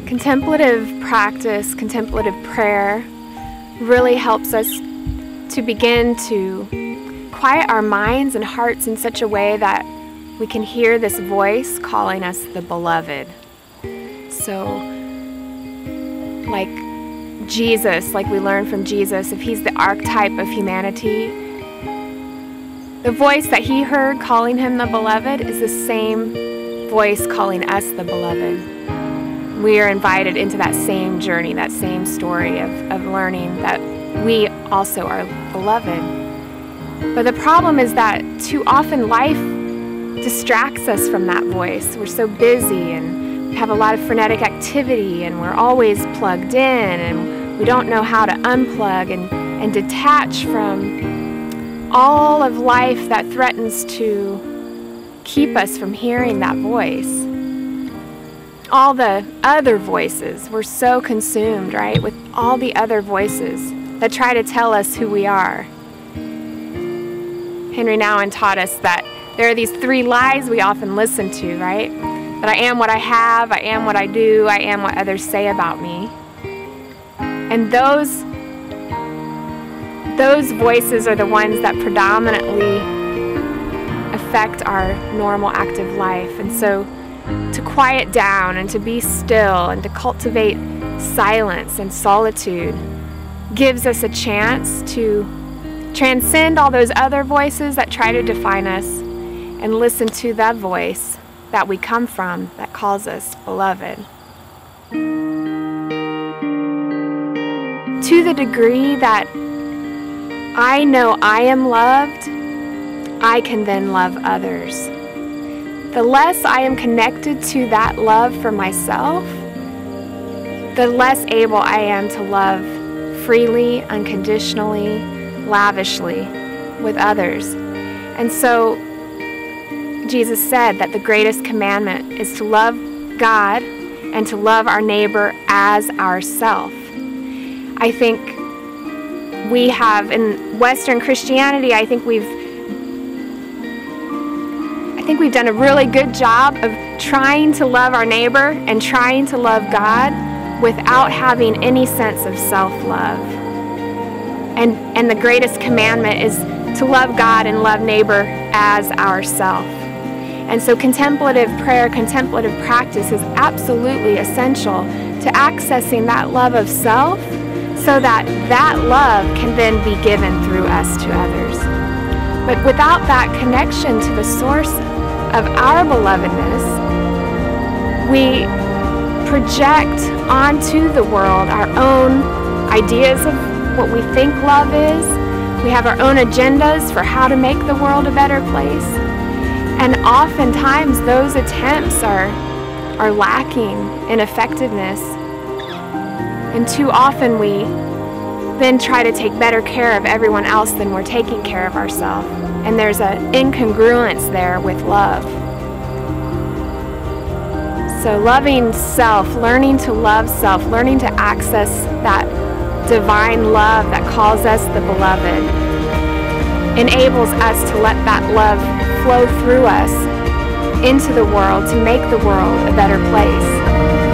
Contemplative practice, contemplative prayer really helps us to begin to quiet our minds and hearts in such a way that we can hear this voice calling us the beloved. So, like Jesus, like we learn from Jesus, if he's the archetype of humanity, the voice that he heard calling him the beloved is the same voice calling us the beloved. We are invited into that same journey, that same story of learning that we also are beloved. But the problem is that too often life distracts us from that voice. We're so busy and we have a lot of frenetic activity and we're always plugged in and we don't know how to unplug and detach from all of life that threatens to keep us from hearing that voice. All the other voices, we're so consumed, right, with all the other voices that try to tell us who we are. Henry Nouwen taught us that there are these three lies we often listen to, right? That I am what I have, I am what I do, I am what others say about me. And those voices are the ones that predominantly affect our normal active life. And so to quiet down and to be still and to cultivate silence and solitude gives us a chance to transcend all those other voices that try to define us and listen to that voice that we come from that calls us beloved. To the degree that I know I am loved, I can then love others. The less I am connected to that love for myself, the less able I am to love freely, unconditionally, lavishly with others. And so Jesus said that the greatest commandment is to love God and to love our neighbor as ourself. I think we have, in Western Christianity, I think we've done a really good job of trying to love our neighbor and trying to love God without having any sense of self-love. And the greatest commandment is to love God and love neighbor as ourself. And so contemplative prayer, contemplative practice is absolutely essential to accessing that love of self so that that love can then be given through us to others. But without that connection to the source of our belovedness, we project onto the world our own ideas of what we think love is. We have our own agendas for how to make the world a better place. And oftentimes those attempts are lacking in effectiveness. And too often we then try to take better care of everyone else than we're taking care of ourselves. And there's an incongruence there with love. So loving self, learning to love self, learning to access that divine love that calls us the beloved, enables us to let that love flow through us into the world to make the world a better place.